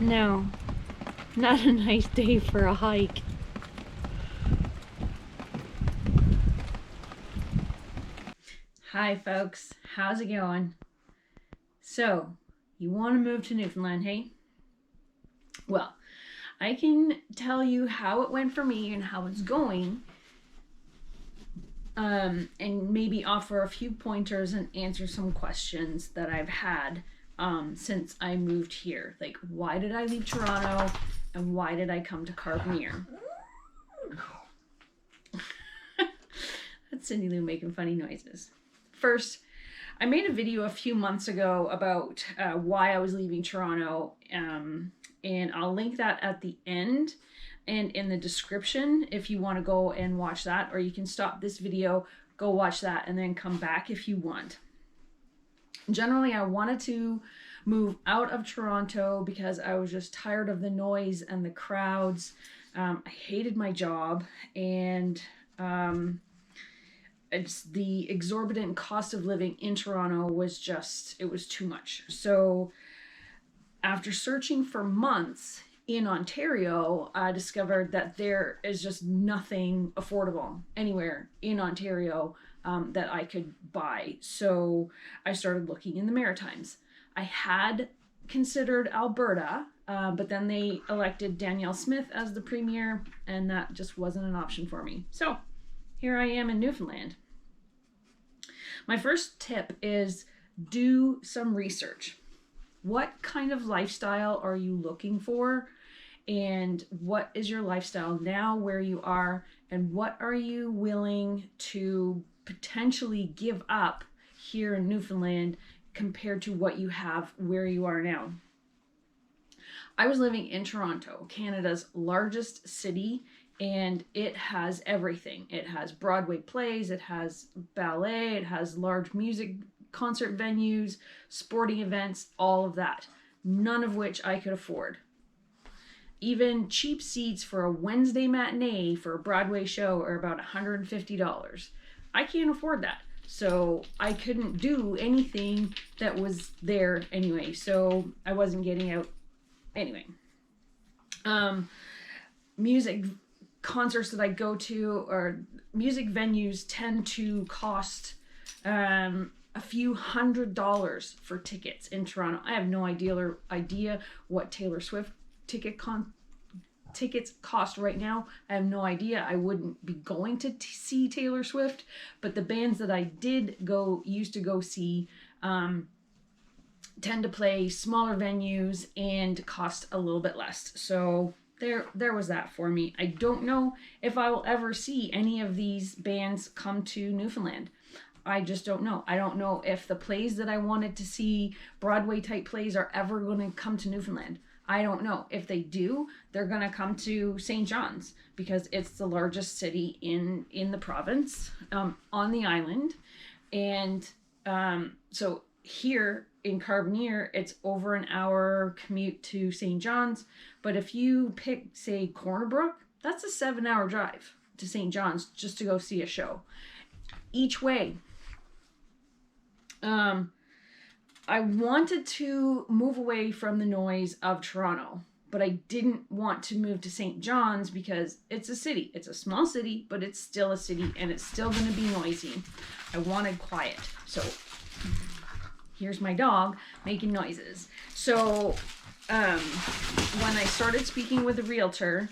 No, not a nice day for a hike. Hi folks, how's it going? So, you want to move to Newfoundland, hey? Well, I can tell you how it went for me and how it's going, and maybe offer a few pointers and answer some questions that I've had since I moved here. Like, why did I leave Toronto and why did I come to Carbonear? That's Cindy Lou making funny noises. First, I made a video a few months ago about why I was leaving Toronto, and I'll link that at the end and in the description if you want to go and watch that, or you can stop this video, go watch that, and then come back if you want. Generally, I wanted to move out of Toronto because I was just tired of the noise and the crowds. I hated my job, and it's the exorbitant cost of living in Toronto was just, it was too much. So after searching for months in Ontario, I discovered that there is just nothing affordable anywhere in Ontario that I could buy. So I started looking in the Maritimes. I had considered Alberta, but then they elected Danielle Smith as the premier, and that just wasn't an option for me. So here I am in Newfoundland. My first tip is do some research. What kind of lifestyle are you looking for? And what is your lifestyle now where you are? And what are you willing to potentially give up here in Newfoundland compared to what you have where you are now? I was living in Toronto, Canada's largest city, and it has everything. It has Broadway plays, it has ballet, it has large music concert venues, sporting events, all of that. None of which I could afford. Even cheap seats for a Wednesday matinee for a Broadway show are about $150. I can't afford that. So I couldn't do anything that was there anyway. So I wasn't getting out anyway. Music concerts that I go to or music venues tend to cost a few $100s for tickets in Toronto. I have no idea what Taylor Swift tickets cost right now. I have no idea. I wouldn't be going to see Taylor Swift, but the bands that I used to go see tend to play smaller venues and cost a little bit less. So there was that for me. I don't know if I will ever see any of these bands come to Newfoundland. I just don't know. I don't know if the plays that I wanted to see, Broadway type plays, are ever going to come to Newfoundland. I don't know. If they do, they're going to come to St. John's because it's the largest city in the province, on the island. And so here in Carbonear, it's over an hour commute to St. John's. But if you pick, say, Corner Brook, that's a 7-hour drive to St. John's just to go see a show. Each way. I wanted to move away from the noise of Toronto, but I didn't want to move to St. John's because it's a city. It's a small city, but it's still a city and it's still going to be noisy. I wanted quiet. So here's my dog making noises. So when I started speaking with a realtor,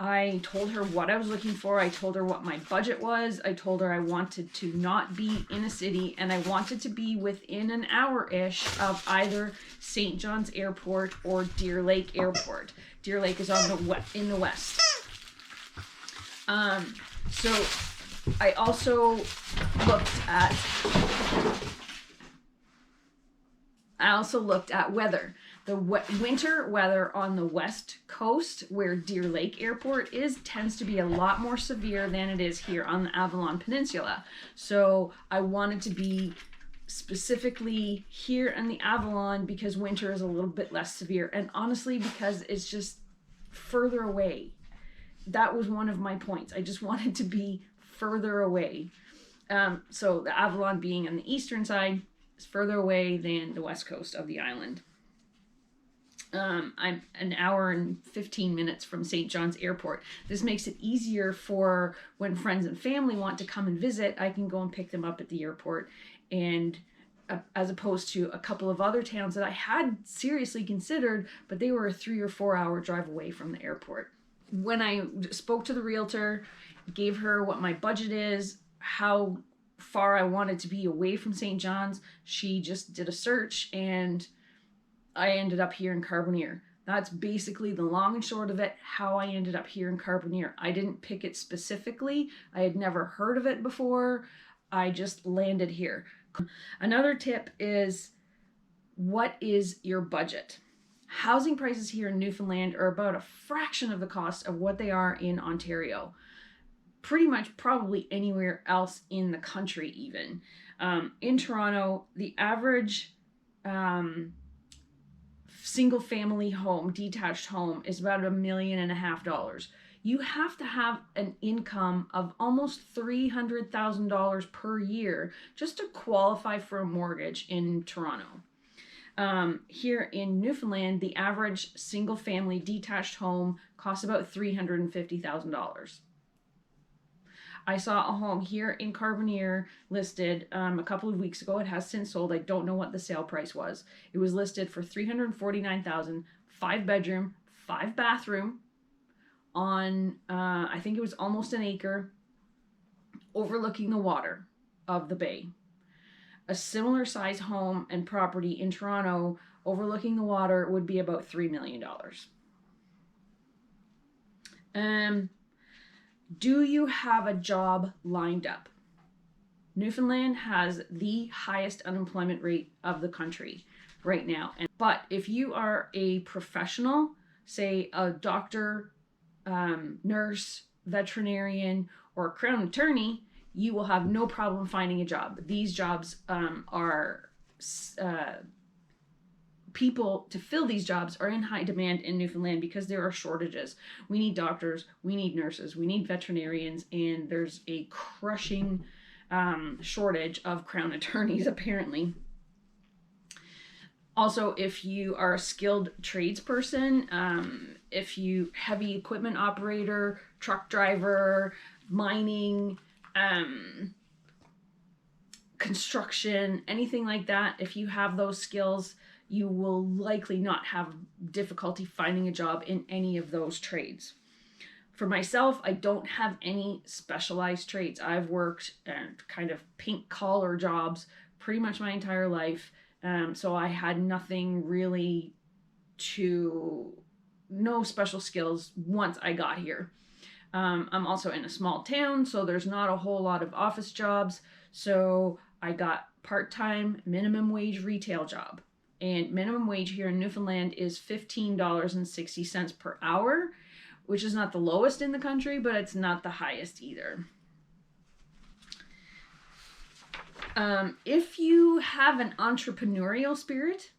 I told her what I was looking for. I told her what my budget was. I told her I wanted to not be in a city and I wanted to be within an hour-ish of either St. John's Airport or Deer Lake Airport. Deer Lake is in the west. So I also looked at weather. The winter weather on the west coast, where Deer Lake Airport is, tends to be a lot more severe than it is here on the Avalon Peninsula. So I wanted to be specifically here in the Avalon because winter is a little bit less severe. And honestly, because it's just further away. That was one of my points. I just wanted to be further away. So the Avalon being on the eastern side is further away than the west coast of the island. I'm an hour and 15 minutes from St. John's Airport. This makes it easier for when friends and family want to come and visit. I can go and pick them up at the airport, and as opposed to a couple of other towns that I had seriously considered, but they were a 3 or 4 hour drive away from the airport. When I spoke to the realtor, gave her what my budget is, how far I wanted to be away from St. John's, she just did a search and I ended up here in Carbonear. That's basically the long and short of it, how I ended up here in Carbonear. I didn't pick it specifically. I had never heard of it before. I just landed here. Another tip is, what is your budget? Housing prices here in Newfoundland are about a fraction of the cost of what they are in Ontario. Pretty much probably anywhere else in the country even. In Toronto, the average single family home, detached home, is about $1.5 million. You have to have an income of almost $300,000 per year just to qualify for a mortgage in Toronto. Here in Newfoundland, the average single family detached home costs about $350,000. I saw a home here in Carbonear listed a couple of weeks ago. It has since sold. I don't know what the sale price was. It was listed for $349,000, 5 bedroom, 5 bathroom, on I think it was almost an acre, overlooking the water of the bay. A similar size home and property in Toronto overlooking the water would be about $3 million. Do you have a job lined up? Newfoundland has the highest unemployment rate of the country right now. But if you are a professional, say a doctor, nurse, veterinarian, or a crown attorney, you will have no problem finding a job. These jobs are people to fill these jobs are in high demand in Newfoundland because there are shortages. We need doctors, we need nurses, we need veterinarians, and there's a crushing shortage of crown attorneys apparently. Also, if you are a skilled tradesperson, if you heavy equipment operator, truck driver, mining, construction, anything like that, if you have those skills, you will likely not have difficulty finding a job in any of those trades. For myself, I don't have any specialized trades. I've worked kind of pink collar jobs pretty much my entire life. So I had nothing really no special skills once I got here. I'm also in a small town, so there's not a whole lot of office jobs. So I got part-time minimum wage retail job. And minimum wage here in Newfoundland is $15.60 per hour, which is not the lowest in the country, but it's not the highest either. If you have an entrepreneurial spirit,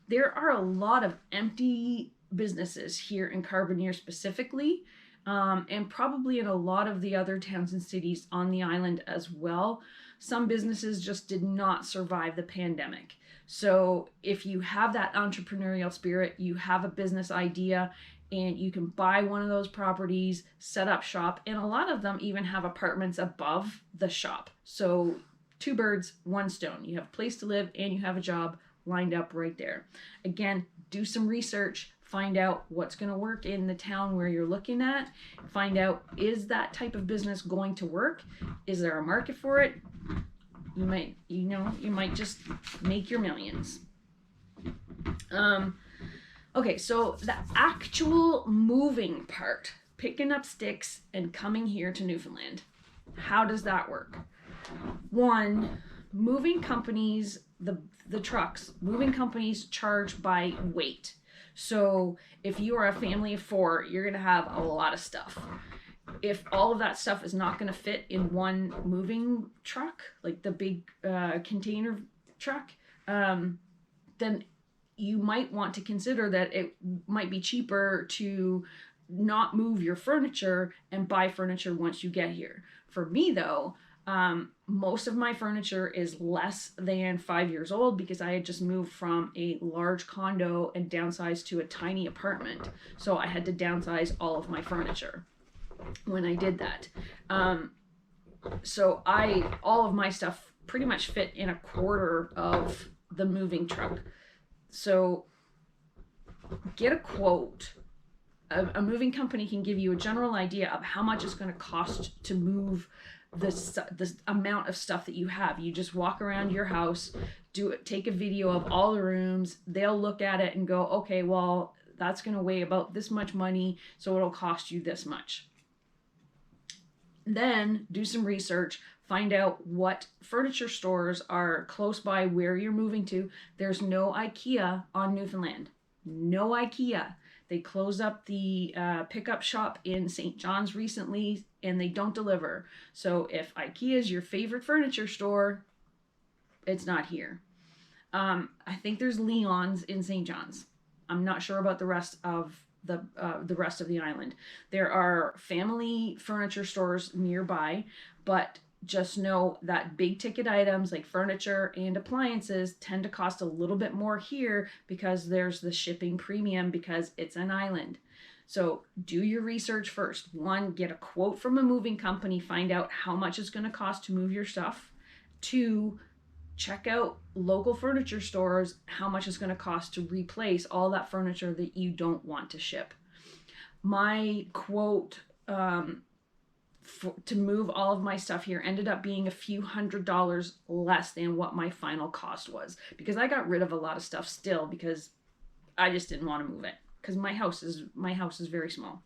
there are a lot of empty businesses here in Carbonear specifically, and probably in a lot of the other towns and cities on the island as well. Some businesses just did not survive the pandemic. So if you have that entrepreneurial spirit, you have a business idea, and you can buy one of those properties, set up shop, and a lot of them even have apartments above the shop. So 2 birds, 1 stone. You have a place to live and you have a job lined up right there. Again, do some research, find out what's going to work in the town where you're looking at, find out, is that type of business going to work? Is there a market for it? You might just make your millions. Okay, so the actual moving part, picking up sticks and coming here to Newfoundland, how does that work? One, moving companies, the trucks, moving companies charge by weight. So if you are a family of 4, you're going to have a lot of stuff. If all of that stuff is not going to fit in one moving truck, like the big container truck, then you might want to consider that it might be cheaper to not move your furniture and buy furniture once you get here. For me though, Most of my furniture is less than 5 years old because I had just moved from a large condo and downsized to a tiny apartment. So I had to downsize all of my furniture when I did that. So all of my stuff pretty much fit in a quarter of the moving truck. So get a quote. A moving company can give you a general idea of how much it's going to cost to move this amount of stuff that you have. You just walk around your house, take a video of all the rooms. They'll look at it and go, okay, well, that's going to weigh about this much money, so it'll cost you this much. Then do some research, find out what furniture stores are close by where you're moving to. There's no IKEA on Newfoundland. No IKEA. They closed up the pickup shop in St. John's recently, and they don't deliver. So if IKEA is your favorite furniture store, it's not here. I think there's Leon's in St. John's. I'm not sure about the rest of the island. There are family furniture stores nearby, but just know that big ticket items like furniture and appliances tend to cost a little bit more here because there's the shipping premium because it's an island. So do your research first. One, get a quote from a moving company, find out how much it's going to cost to move your stuff. Two, check out local furniture stores, how much it's going to cost to replace all that furniture that you don't want to ship. My quote to move all of my stuff here ended up being a few $100s less than what my final cost was, because I got rid of a lot of stuff still because I just didn't want to move it because my house is very small.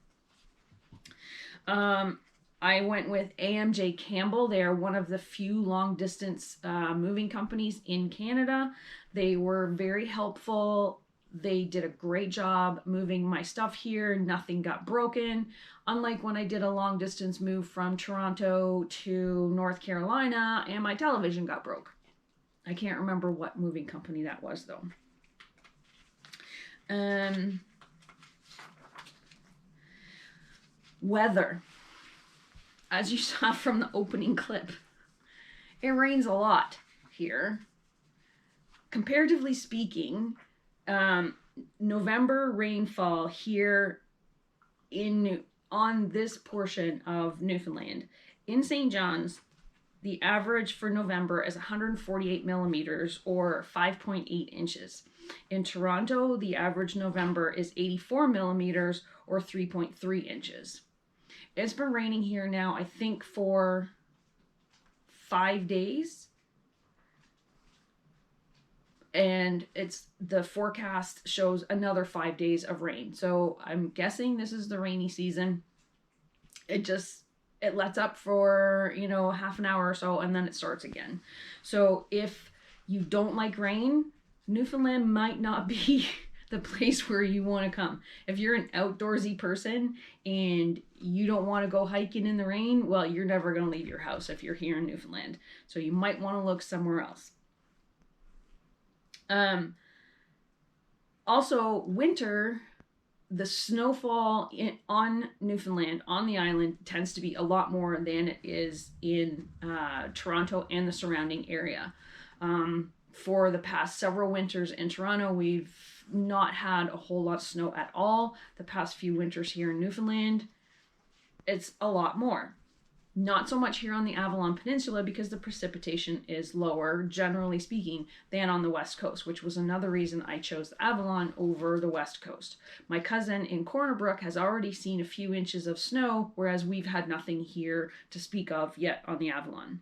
I went with AMJ Campbell. They are one of the few long distance moving companies in Canada. They were very helpful. They did a great job moving my stuff here. Nothing got broken. Unlike when I did a long distance move from Toronto to North Carolina and my television got broke. I can't remember what moving company that was though. Weather. As you saw from the opening clip, it rains a lot here. Comparatively speaking, November rainfall here on this portion of Newfoundland. In St. John's, the average for November is 148 millimeters or 5.8 inches. In Toronto, the average November is 84 millimeters or 3.3 inches. It's been raining here now, I think, for 5 days. And the forecast shows another 5 days of rain. So I'm guessing this is the rainy season. It lets up for, half an hour or so, and then it starts again. So if you don't like rain, Newfoundland might not be the place where you want to come. If you're an outdoorsy person and you don't want to go hiking in the rain, well, you're never going to leave your house if you're here in Newfoundland. So you might want to look somewhere else. Also, winter, the snowfall on Newfoundland, on the island, tends to be a lot more than it is in Toronto and the surrounding area. For the past several winters in Toronto, we've not had a whole lot of snow at all. The past few winters here in Newfoundland, it's a lot more. Not so much here on the Avalon Peninsula because the precipitation is lower, generally speaking, than on the West Coast, which was another reason I chose the Avalon over the West Coast. My cousin in Corner Brook has already seen a few inches of snow, whereas we've had nothing here to speak of yet on the Avalon.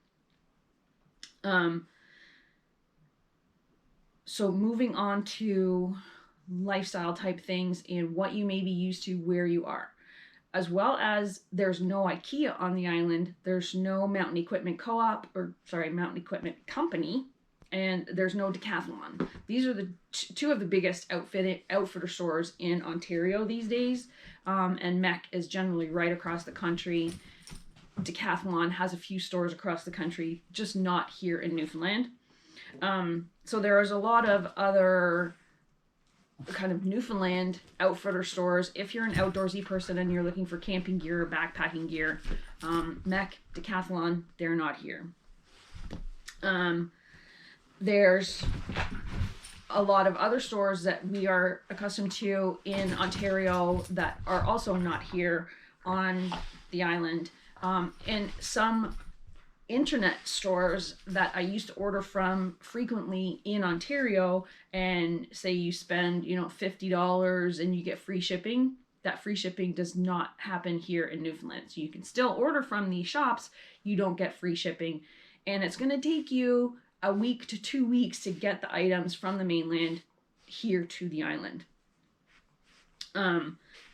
So moving on to lifestyle type things and what you may be used to where you are. As well as there's no IKEA on the island, there's no Mountain Equipment Mountain Equipment Company, and there's no Decathlon. These are the two of the biggest outfitter stores in Ontario these days, and MEC is generally right across the country. Decathlon has a few stores across the country, just not here in Newfoundland. So there is a lot of other kind of Newfoundland outfitter stores. If you're an outdoorsy person and you're looking for camping gear or backpacking gear, Mech, Decathlon, they're not here. There's a lot of other stores that we are accustomed to in Ontario that are also not here on the island. And some internet stores that I used to order from frequently in Ontario, and say you spend, $50 and you get free shipping. That free shipping does not happen here in Newfoundland. So you can still order from these shops, you don't get free shipping. And it's going to take you a week to 2 weeks to get the items from the mainland here to the island.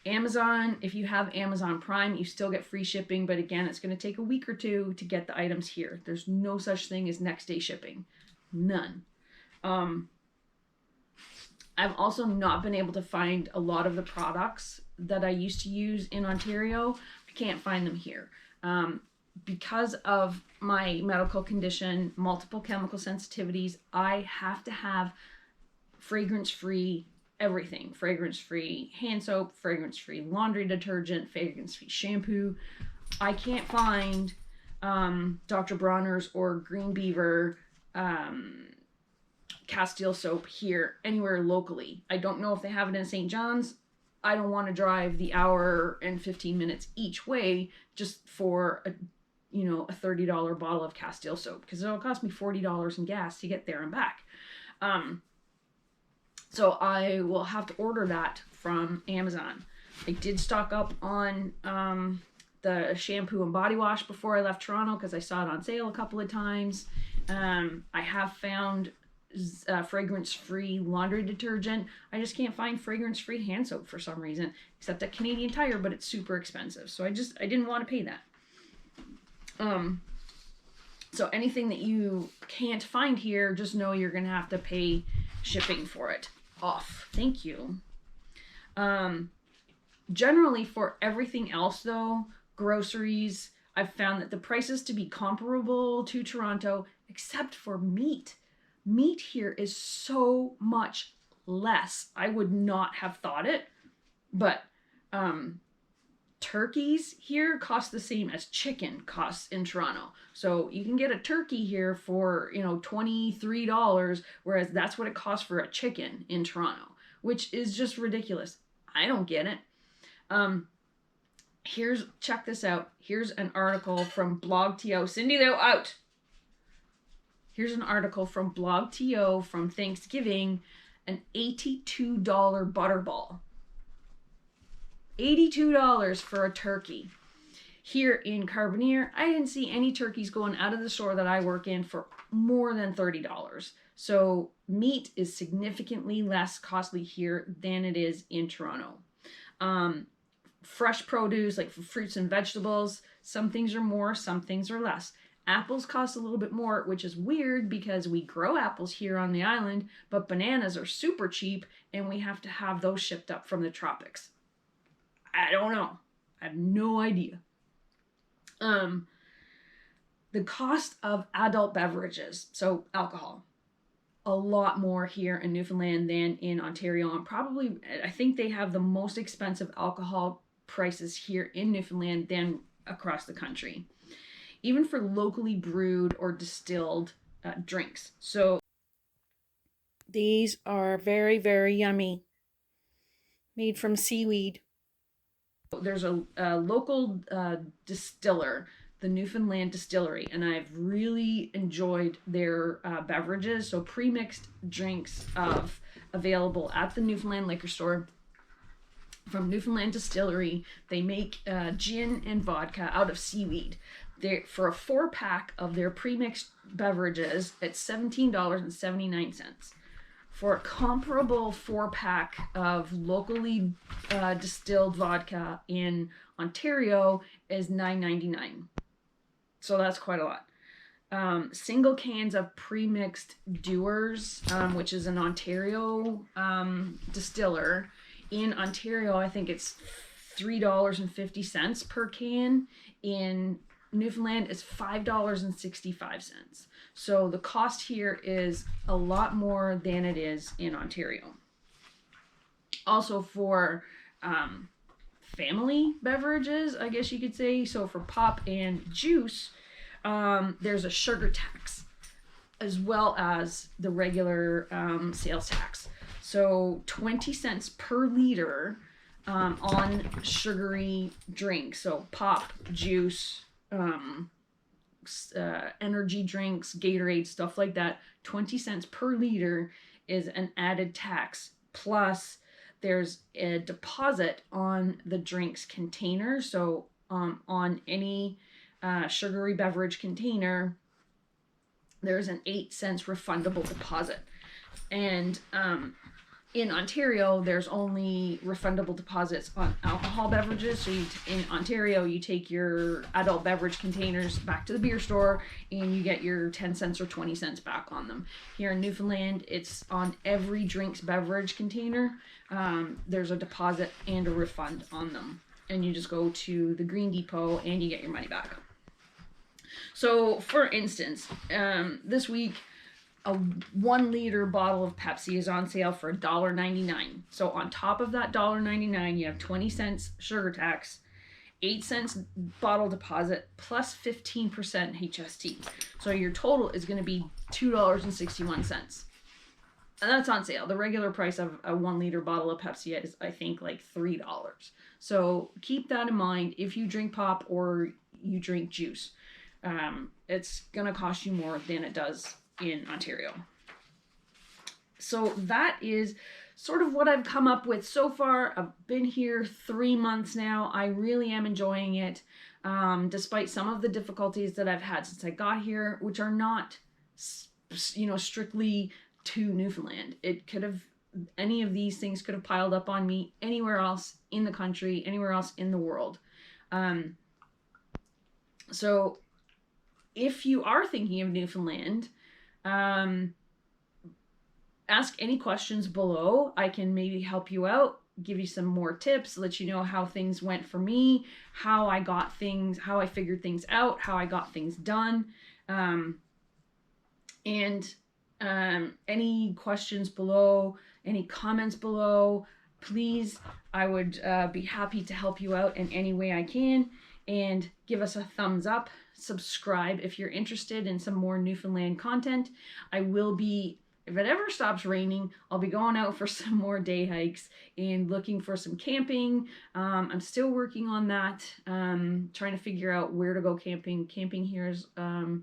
Amazon, if you have Amazon Prime, you still get free shipping, but again, it's going to take a week or two to get the items here. There's no such thing as next day shipping. None. I've also not been able to find a lot of the products that I used to use in Ontario. I can't find them here. Because of my medical condition, multiple chemical sensitivities, I have to have fragrance-free everything. Fragrance-free hand soap, fragrance-free laundry detergent, fragrance-free shampoo. I can't find Dr. Bronner's or Green Beaver Castile soap here anywhere locally. I don't know if they have it in St. John's. I don't want to drive the hour and 15 minutes each way just for a $30 bottle of Castile soap, because it'll cost me $40 in gas to get there and back. So I will have to order that from Amazon. I did stock up on the shampoo and body wash before I left Toronto because I saw it on sale a couple of times. I have found fragrance-free laundry detergent. I just can't find fragrance-free hand soap for some reason, except at Canadian Tire, but it's super expensive. So I didn't want to pay that. So anything that you can't find here, just know you're going to have to pay shipping for it. Off. Thank you. Generally for everything else though, groceries, I've found that the prices to be comparable to Toronto, except for meat. Meat here is so much less. I would not have thought it, but turkeys here cost the same as chicken costs in Toronto. So you can get a turkey here for, $23, whereas that's what it costs for a chicken in Toronto, which is just ridiculous. I don't get it. Check this out. Here's an article from BlogTO. Cindy, they're out. Here's an article from BlogTO from Thanksgiving, an $82 butterball. $82 for a turkey. Here in Carbonear, I didn't see any turkeys going out of the store that I work in for more than $30. So meat is significantly less costly here than it is in Toronto. Fresh produce, like for fruits and vegetables, some things are more, some things are less. Apples cost a little bit more, which is weird because we grow apples here on the island, but bananas are super cheap and we have to have those shipped up from the tropics. I don't know. I have no idea. The cost of adult beverages, so alcohol, a lot more here in Newfoundland than in Ontario. And I think they have the most expensive alcohol prices here in Newfoundland than across the country, even for locally brewed or distilled drinks. So these are very, very yummy, made from seaweed. There's a local distiller, the Newfoundland Distillery, and I've really enjoyed their beverages. So pre-mixed drinks available at the Newfoundland liquor store from Newfoundland Distillery. They make gin and vodka out of seaweed. For a 4-pack of their pre-mixed beverages, it's $17.79. For a comparable 4-pack of locally distilled vodka in Ontario is $9.99. So that's quite a lot. Single cans of pre-mixed Dewar's, which is an Ontario distiller. In Ontario, I think it's $3.50 per can. In Newfoundland is $5.65. So the cost here is a lot more than it is in Ontario. Also for family beverages, I guess you could say. So for pop and juice, there's a sugar tax as well as the regular sales tax. So 20 cents per liter on sugary drinks. So pop, juice, energy drinks, Gatorade, stuff like that. 20 cents per liter is an added tax. Plus, there's a deposit on the drinks container. So on any sugary beverage container, there's an 8 cents refundable deposit. And in Ontario, there's only refundable deposits on alcohol beverages. So in Ontario, you take your adult beverage containers back to the beer store and you get your 10 cents or 20 cents back on them. Here in Newfoundland, it's on every drinks beverage container. There's a deposit and a refund on them. And you just go to the Green Depot and you get your money back. So for instance, this week, a 1 liter bottle of Pepsi is on sale for $1.99. So on top of that $1.99, you have 20 cents sugar tax, 8 cents bottle deposit, plus 15% HST. So your total is going to be $2.61. And that's on sale. The regular price of a 1 liter bottle of Pepsi is, I think, like $3. So keep that in mind if you drink pop or you drink juice. It's going to cost you more than it does in Ontario. So that is sort of what I've come up with so far. I've been here 3 months now. I really am enjoying it, despite some of the difficulties that I've had since I got here, which are not, strictly to Newfoundland. Any of these things could have piled up on me anywhere else in the country, anywhere else in the world. So if you are thinking of Newfoundland, ask any questions below. I can maybe help you out, give you some more tips, let you know how things went for me, how I figured things out, how I got things done. Any questions below, any comments below, please, I would be happy to help you out in any way I can. And give us a thumbs up. Subscribe if you're interested in some more Newfoundland content. I will be, if it ever stops raining, I'll be going out for some more day hikes and looking for some camping. I'm still working on that, trying to figure out where to go camping. Camping here is, the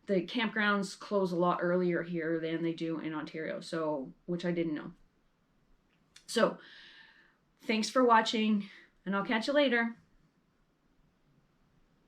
campgrounds close a lot earlier here than they do in Ontario, so, which I didn't know. So, thanks for watching, and I'll catch you later.